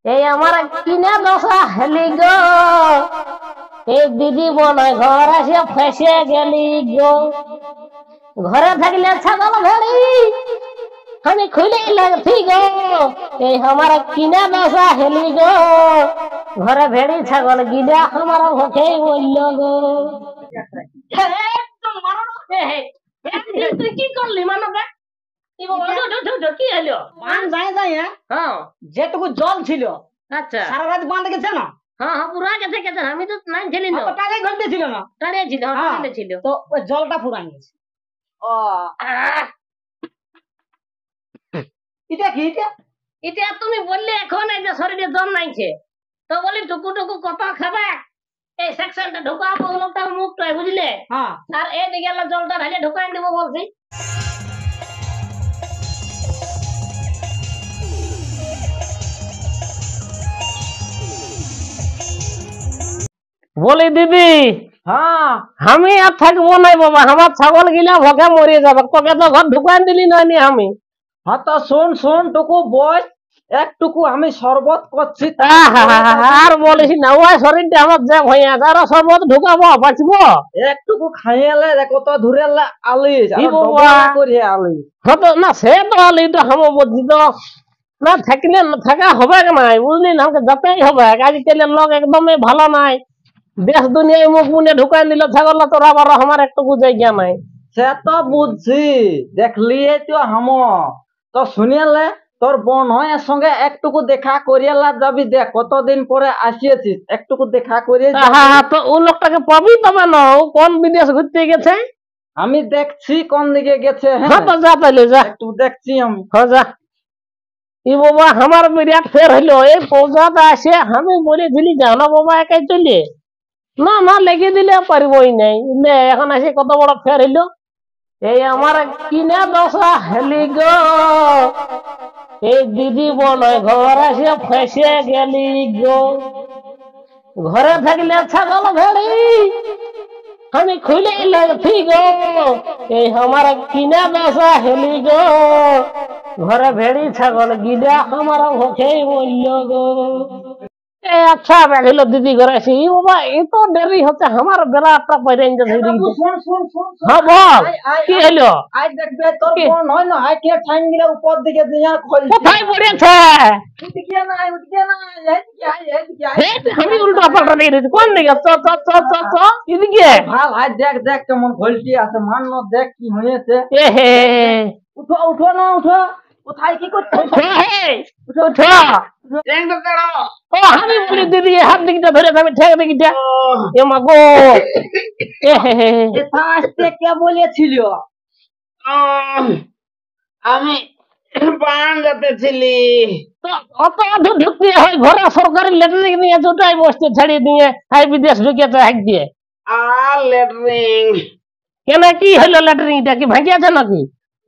এই আমার কিনা দশা হেলি গো, এই দিদি বলে ঘর আসে ফেসে গেলি গো। ঘরে থাকলে ছাগল ভেড়ি আমি খুলে লাগছি গো, এই আমার কিনা দশা হেলি গো। ঘরে ভেড়ি ছাগল গিলা আমার ভোকে বলল গো। তুই কি করলি মানব? কি হলো? বান যায় যায় হ্যাঁ যেটুকু জল ছিল আচ্ছা, সারা রাত বাঁধ গেছে না, হ্যাঁ হ্যাঁ পুরা গেছে গেছে, আমি তো নাই ছিলি না, টাকাই ঘন্টে ছিল না, টাড়িয়ে ছিল, হ্যাঁ। টাড়িয়ে ছিল। তো ওই জলটা ফুরান গেছে। ও আহ, এটা কি এটা? এটা তুমি বললে এখন এই যে শরীরে জল নাইছে, তো বলি টুকু টুকু কত খাবে, এই সেকশনটা ঢুকাবো লোকটার মুখটাই বুঝলে, হ্যাঁ আর এই দিকে জলটা ঢালে ঢুকাই দেবো বলছি। বলি দিদি, হ্যাঁ আমি আর থাকবো নাই বাবা, আমার ছাগল গিলা ভোকে মরে যাবে, তোকে তো ঘর ঢুকাই দিলি না নি আমি। হ্যাঁ তো শোন শোন টুকু বস, একটুকু আমি শরবত করছি। আর বলিস না, ওই শরীরটা আমার যে হয়ে আছে, আর শরবত ঢুকাবো বাঁচবো? একটুকু খাইয়ালে কত ধরে আলিস ই বাবা। করিয়ে আলিস। হতো না, সে তো আলি তো হামো বলছি তো, না থাকলে না থাকা হবে নাই বুঝলি না, আমাকে যেতেই হবে। আজকাল লোক একদমই ভালো নাই, দেশ দুনিয়ায় মুখ মুনে ঢুকাই নিল ছাগল, তোর আবার আমার একটু জায়গা নাই। সে তো বুঝছি, দেখলি তো হাম তো শুনিয়ালে তোর বোন হয় সঙ্গে একটুকু দেখা করিয়ালা যাবি, দেখ কতদিন পরে আসিয়েছিস, একটুকু দেখা করিয়ে যাবি। হ্যাঁ, তো ও লোকটাকে পাবি তবে না, ও কোন বিদেশ ঘুরতে গেছে। আমি দেখছি কোন দিকে গেছে। হ্যাঁ হ্যাঁ তো যা তাইলে যা, একটু দেখছি আমি। হ্যাঁ যা। ই বাবা আমার বিরাট ফের হইলো, এই পৌজাটা আসে আমি বলেছিলি যাও না বাবা একাই চলে, না না লেগে দিলে পারবই নাই, এখন আসে কত বড় ফের হইলো। এই আমার কিনা দশা হেলি গো, এই দিদি বলে ঘর আসে ফেসে গেলি গো। ঘরে থাকলে ছাগল ভেড়ি আমি খুলে লাগছি গো, এই আমার কিনা দশা হেলি গো। ঘরে ভেড়ি ছাগল গিলা আমার ভোকে বলল গো। আচ্ছা বেড়িল দিদি ঘরে আসি, বাবা এত দেরি হচ্ছে, আমার বেলা একটা পাইরেন যে ধরে দিতে। শোন শোন শোন শোন। হ্যাঁ বল, কি হলো? আই দেখবে তোর কি? বোন হয় না, আই কে ঠাইন গিলা উপর দিকে দিয়া খোল। কোথায় পড়েছে? উঠকে না উঠকে না, এইদিকে আই এইদিকে আই। আমি উল্টো পাল্টা দিয়ে দিচ্ছি, কোন দিকে? চ চ চ চ চ এদিকে। ভাল হাই দেখ দেখ কেমন ঘোলটি আছে, মান না দেখ কি হয়েছে। এ হে, উঠো উঠো না উঠো, কোথায় কি করছো? উঠো হে, উঠো। ও আমি বলি দিদি হাত দিকটা ধরে আমি ঠেক দিকটা, এ মা গো। এ হে হে, এটা আসতে কে বলেছিল? আমি বান যেতেছিলি। তো অত আধু ঢুকতে হয় ঘরে, সরকারি লেটারিং নিয়ে দুটাই বসতে ছাড়িয়ে দিয়ে হাই বিদেশ ঢুকেছে হাইক দিয়ে। আর লেটরিং কেন কি হলো, লেটারিংটা কি ভাঙিয়েছে নাকি?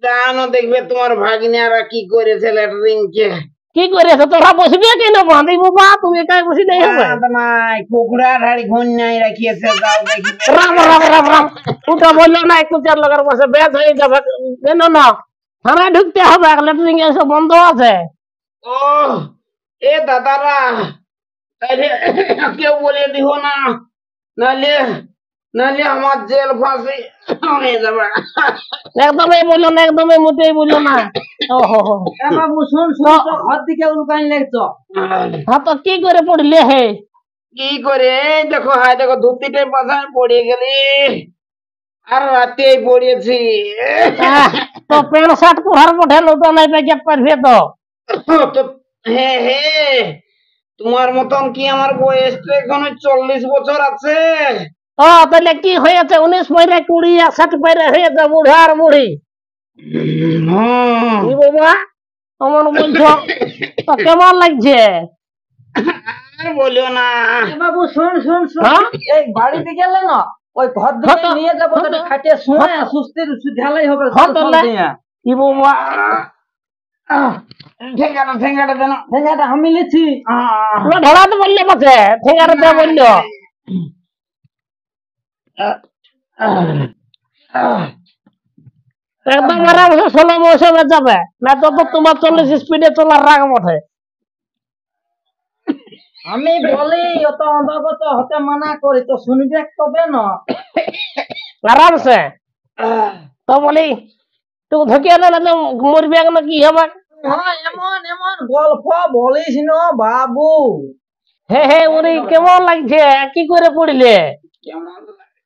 জানো দেখবে তোমার ভাগ্নিয়ারা কি করেছে লেটরিং কে। কি করেছে তোরা বসবি কেন বাঁধি বাবা, তুমি একাই বসি নাই হবে। নাই কুকুরা ধাড়ি ঘন্যাই রাখিয়েছে, যাও দেখি। রাম রাম রাম রাম, ওটা বললো না একটু চার লাগার পাশে ব্যাস হয়ে যাবে, কেন না থানায় ঢুকতে হবে, লেটারিং এসব বন্ধ আছে। ও এ দাদারা, তাইলে কেউ বলে দিও না, নাহলে নাহলে আমার জেল ফাঁসি হয়ে যাবে। একদমই বললো না, একদমই মোটেই বললো না। ওহো হো, এ বাবু শুন শুন, তো ঘর দিকে উল্কাইন লাগছো। হ্যাঁ তো কি করে পড়লে হে? কি করে এই দেখো, হাই দেখো ধুতিটাই পাশায় পড়ে গেলি, আর রাতেই পড়েছি। তো প্যান্ট শার্ট পরার পঠে লোটা নাই পেয়ে পারবে তো। তো হে হে, তোমার মতন কি আমার বয়স তো এখনো 40 বছর আছে। ও তাহলে কি হয়েছে, 19 পয়রা 20 আর 60 পয়রা হয়েছে, বুড়া আর বুড়ি। হুম। কি বাবা অমন বলছো, তো কেমন লাগছে? আর বলিও না। এ বাবু শুন শুন শুন, হ্যাঁ? এই বাড়িতে গেলে না ওই ঘর দিকে হতো, নিয়ে যাবো, হতো। খাটিয়ে শুনে সুস্থির ঢালাই হবে। হতো না। কি বাবা, ঠেঙ্গাটা ঠেঙ্গাটা দেন। ঠেঙ্গাটা আমি লিছি। পুরো ঢালাতে বললে পাশে ঠেঙ্গাটা বললো। একদম আরামসে 16 মৌসুমে যাবে, না তো তো তোমার 40 স্পিডে চলার রাগ ওঠে। আমি বলি অত অন্ধগত হতে মানা করি তো শুনবে তবে না। আরামসে তো বলি তুই ধকিয়ে দিলে তো মরবি না কি হবে? হ্যাঁ, এমন এমন গল্প বলিস না বাবু। হে হে ওরে কেমন লাগছে? কি করে পড়লে? কেমন লাগে?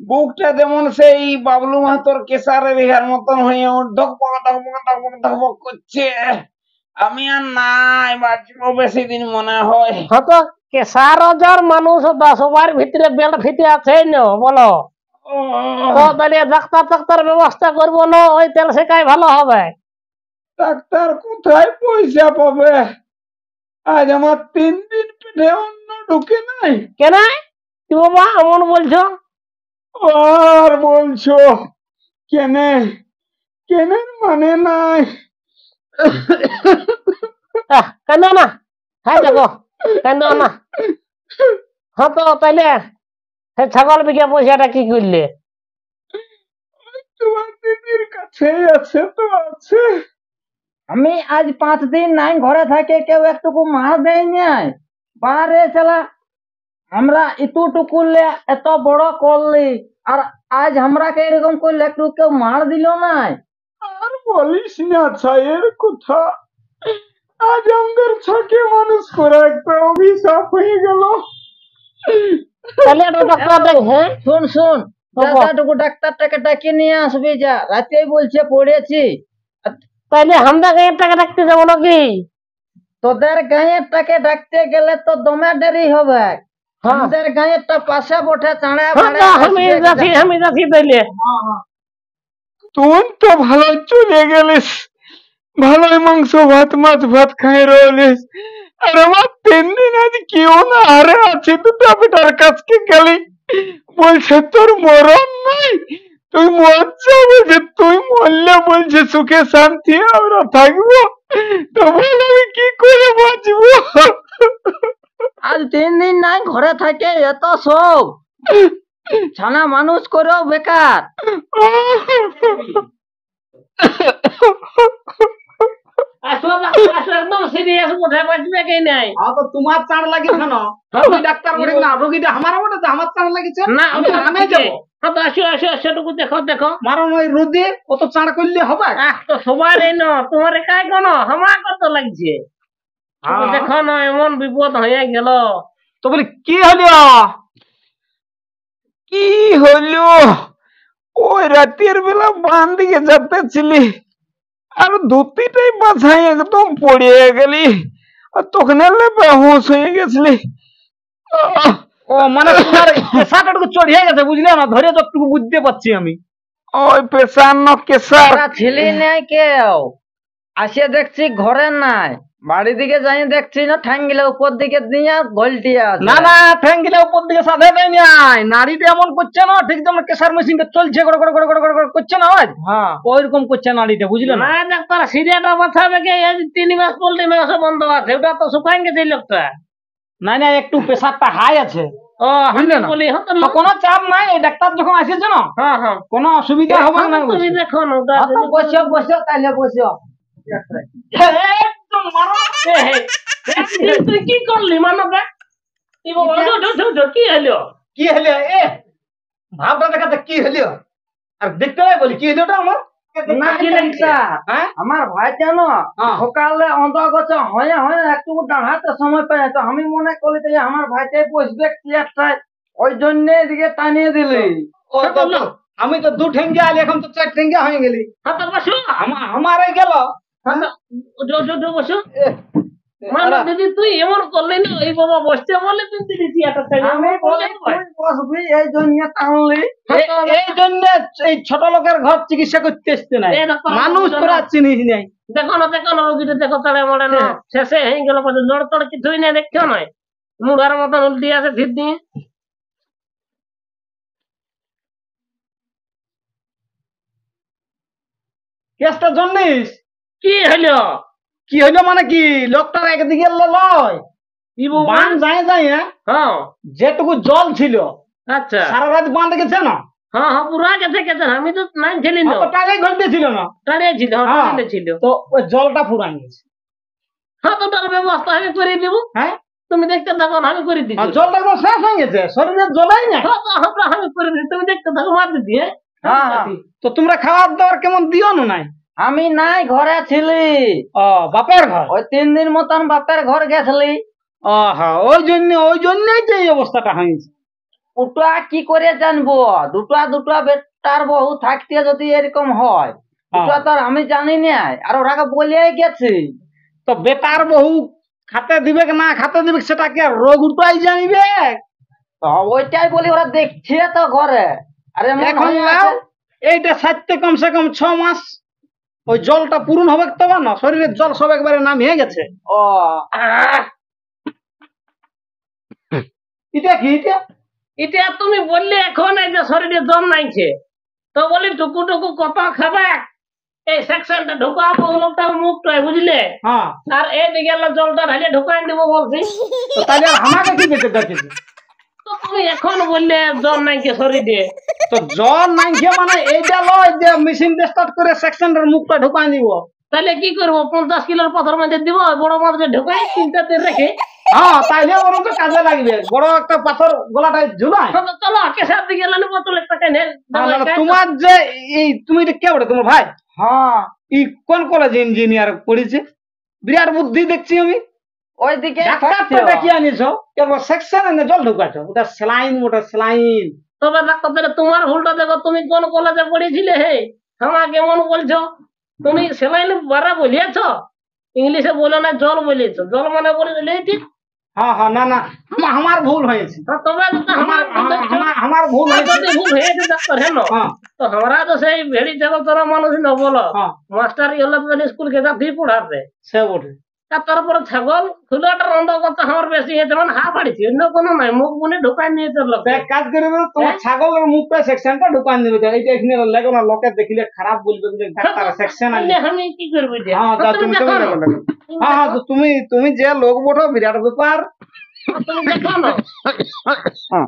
বুকটা যেমন সেই বাবলু মাহাতোর কেসারে রেহার মতন হয়ে ধকপক ধকপক ধকপক ধকপক করছে। আমি আর নাই বাঁচবো বেশি দিন মনে হয়। হত কেসার হাজার মানুষ সবার ভিতরে বেল ফিতে আছে না বলো? তো তাহলে ডাক্তার ব্যবস্থা করবো না? ওই তেল সেকাই ভালো হবে। ডাক্তার কোথায় পয়সা পাবে? আজ আমার 3 দিন পেটে অন্ন ঢুকে নাই। কেন কি বাবা এমন বলছো? আর বলছো কেনে কেনের মানে নাই। কেন না? হ্যাঁ দেখো কেন না? হ্যাঁ তো তাইলে ছাগল বিকে পয়সাটা কি করলে? তোমার দিদির কাছে আছে তো আছে। আমি আজ 5 দিন নাই ঘরে থাকে, কেউ একটুকু মার দেয় নাই। বারে চালা আমরা এতটুকু এত বড় করলি, আর আজ আমরাকে এরকম করলে একটু কেউ মার দিল নাই। আর বলিস না ছায়ের কথা। আজ আমাদের ছকে মানুষ করা একটা অভিশাপ হয়ে গেল। তাহলে একটা ডাক্তার দেখ। হ্যাঁ শুন শুন, যতটুকু ডাক্তারটাকে ডাকিয়ে নিয়ে আসবি, যা রাতেই বলছে পড়েছি। তাইলে আমরা গাঁয়ের টাকা রাখতে যাবো নাকি? তোদের গাঁয়েরটাকে ডাকতে গেলে তো দমে দেরি হবে। হ্যাঁ আমাদের গাঁয়েরটা পাশে বটে চাঁড়া হ্যাঁ তো আমি যাচ্ছি তাইলে। তুই তো ভালো চলে গেলিস, ভালোই মাংস ভাত মাছ ভাত খাই রইলিস। আর আমার 3 দিন আজ কেউ না হারে আছে, দুটা বেটার কাছকে গেলি বলছে তোর মরণ নাই, তুই মরছে বলছে, তুই মরলে বলছে সুখে শান্তি আমরা থাকবো। তো বল আমি কি করে বাঁচবো? আজ 3 দিন নাই ঘরে থাকে, এত সব ছানা মানুষ করেও বেকার। আসো একদম সিরিয়াস কোথায় বাঁচবে কে নাই? তো তোমার চাড় লাগিছে না, তুমি ডাক্তার বলে না, রোগীটা আমার বটে তো আমার চাড় লাগিছে না আমি আনে যাবো। হ্যাঁ তো আসো টুকু দেখো দেখো। মারণ ওই রোদে অত চাড় করলে হবে? তো সবার এই না তোমার একাই কেন আমার কত লাগছে? দেখো না এমন বিপদ হয়ে গেল। তো বলি কি হলো? কি হলো? ওই রাতের বেলা বান দিকে যাতেছিলি আর ধুতিটাই বাছাই একদম পড়িয়ে গেলি, আর তখন বেহুশ হয়ে গেছিলি। ও মানে তোমার পেশাটা চড়িয়ে গেছে বুঝলে না, ধরে যতটুকু বুঝতে পারছি আমি। ওই পেশার না কেশার ছিলি নাই কেউ, আসে দেখছি ঘরে নাই, বাড়ি দিকে যাই দেখছি না ঠাঙ্গিলা উপর দিকে দিয়ে গলটিয়া আছে। না না ঠ্যাঙ্গিলা উপর দিকে সাধে দেয় নাই, নাড়িটা এমন করছে না ঠিক যেমন কেশার মেশিনটা চলছে গড় গড় গড় গড় গড় গড় করছে না, হ্যাঁ ওইরকম করছে নাড়িটা বুঝলে না। না ডাক্তার সিরিয়াটা বাঁচাবে কে? 3 মাস পোল্ট্রি মাংস বন্ধ আছে, ওটা তো শুকাই গেছে এই লোকটা। না না একটু প্রেসারটা হাই আছে। ও বুঝলে আমি না? বলি হতো তো কোনো চাপ নাই, এই ডাক্তার যখন আসেছে না হ্যাঁ হ্যাঁ কোনো অসুবিধা হবে না। তুমি দেখো না ওটা হ্যাঁ, তো বসো বসো তাহলে বসো। একদম মারো। তুই কি করলি মানবে? কি হলো? কি হলো এ ভাবটা দেখাতে কি হলো? আর দেখতে নাই বলি কি হলো ওটা আমার না কি লাগছে? হ্যাঁ আমার ভাই জানো সকালে অন্তর্গত হয়ে হয়ে একটু দাঁড়াতে সময় পায়, তো আমি মনে করি যে আমার ভাইটাই বসবে চেয়ারটায়, ওই জন্য এদিকে টানিয়ে দিলি। ও তো আমি তো 2 ঠেঙ্গা আলি, এখন তো 4 ঠেঙ্গা হয়ে গেলি। হ্যাঁ তো বসো আমারে গেল বসো মানে দিদি তুই এমন করলি না, এই বাবা বসতে বলে তুই দিদি আমি বলি তুই বসবি এই জন্য টানলি। এই জন্য এই ছোট লোকের ঘর চিকিৎসা করতে আসতে নাই, মানুষ তোরা চিনিস নাই। দেখো না রোগীটা দেখো তাড়ে মরে না শেষে হয়ে গেল, লড় তড় কিছুই না দেখছো নয়, মুড়ার মতন উল্টি আছে ভিত দিয়ে। কেসটা জানিস কি হলো? কি হইলো মানে কি লোকটার একদিকে লয় বান যায় যায় হ্যাঁ যেটুকু জল ছিল আচ্ছা সারা রাত বাঁধ গেছে না। হ্যাঁ হ্যাঁ পুরা গেছে আমি তো নাই ছিলি না, টাকাই ঘুরতে ছিল না, টাড়িয়ে ছিল ছিল তো ওই জলটা ফুরান গেছে। দুটার ব্যবস্থা আমি করে দিব। হ্যাঁ তুমি দেখতে থাকো, আমি করে দিচ্ছি। আর জলটা তো শেষ হয়ে গেছে, শরীরে জলাই নাই। আমি করে দিচ্ছি, তুমি দেখতে থাকো, মার দিদি। হ্যাঁ, হ্যাঁ। তো তোমরা খাবার দাবার কেমন দিও না নাই? আমি নাই ঘরে ছিলি, ও বাপের ঘর। ওই 3 দিন মতন বাপের ঘর গেছিলি। ও হ্যাঁ, ওই জন্যই তো এই অবস্থাটা হয়েছে। ওটা কি করে জানবো? দুটা বেটার বউ থাকতে যদি এরকম হয়, ওটা তো আর আমি জানি না, আর ওরাকে বলিয়ে গেছি। তো বেটার বহু খাতে দিবে কি না খাতে দিবে সেটা কি আর রোগ উঠাই জানিবে? তো ওইটাই বলি, ওরা দেখছে তো ঘরে। আরে এখন নাও, এইটা সাথে কমসে কম 6 মাস ওই জলটা পূরণ হবে তবে না, শরীরের জল সব একবারে নামিয়ে গেছে। ও এটা কি এটা? এটা তুমি বললে এখন এই যে শরীরে জল নাইছে, তো বলি টুকু টুকু কত খাবে, এই সেকশনটা ঢুকাবো লোকটা মুখটাই, বুঝলে? হ্যাঁ, আর এইদিকে জলটা ঢালে ঢুকাই দিব বলছি। তো তাহলে আর আমাকে কি দিতে দেখেছি? তো তুমি এখন বললে জল নাইছে শরীরে। তো জল নাই খেয়ে মানে এইটা লয় যে মেশিন দিয়ে স্টার্ট করে সেকশনের মুখটা ঢুকাই দিব। তাহলে কি করবো? 50 কিলোর পাথর মধ্যে দিব, বড় মাছ ঢুকাই 3-4 রেখে। হ্যাঁ, তাইলে ওরকম তো কাজে লাগবে, বড় একটা পাথর গলাটায় ঝুলায়। চলো কেসার দিকে লানি বোতল একটা টেনে তোমার যে এই তুমি এটা কে বলে তোমার ভাই? হ্যাঁ, ই কোন কলেজে ইঞ্জিনিয়ার পড়েছে? বিরাট বুদ্ধি দেখছি আমি। ওইদিকে ডাক্তারটা ডেকে আনিছো, কেবল সেকশনে জল ঢুকাছো, ওটা স্যালাইন। তবে ডাক্তার তাহলে তোমার ভুলটা দেখো, তুমি কোন কলেজে পড়েছিলে? হে আমাকে কেমন বলছো? তুমি সেলাইন বারা বলিয়েছ, ইংলিশে বলে না জল বলিয়েছ, জল মানে বলে দিলে ঠিক। হ্যাঁ হ্যাঁ, না না, আমার ভুল হয়েছে। তবে আমার ভুল হয়েছে। যদি ভুল হয়েছে ডাক্তার, হেন হ্যাঁ, তো আমরা তো সেই ভেড়ি ছাগল তোরা মানুষ ন বলো, হ্যাঁ, মাস্টার ইহলে স্কুল কে যাতে পড়াবে, সে বটে। আর তারপরে ছাগল খুলাটা রন্ধ করতে আমার বেশি হয়েছে, মানে হা পাড়িছি, অন্য কোনো নাই, মুখ মুনে ঢুকাই নিয়েছে লোক। তো এক কাজ করে দেবো, তোমার ছাগলের মুখটা সেকশনটা ঢুকান দেবে, এইটা এখানে লেগো না, লোকে দেখিলে খারাপ বলবে যে ডাক্তার সেকশন আনি। আমি কি করবো? হ্যাঁ, তা তুমি দেখো। হ্যাঁ হ্যাঁ, তো তুমি যে লোক বটো বিরাট ব্যাপার। তুমি দেখো না। হ্যাঁ।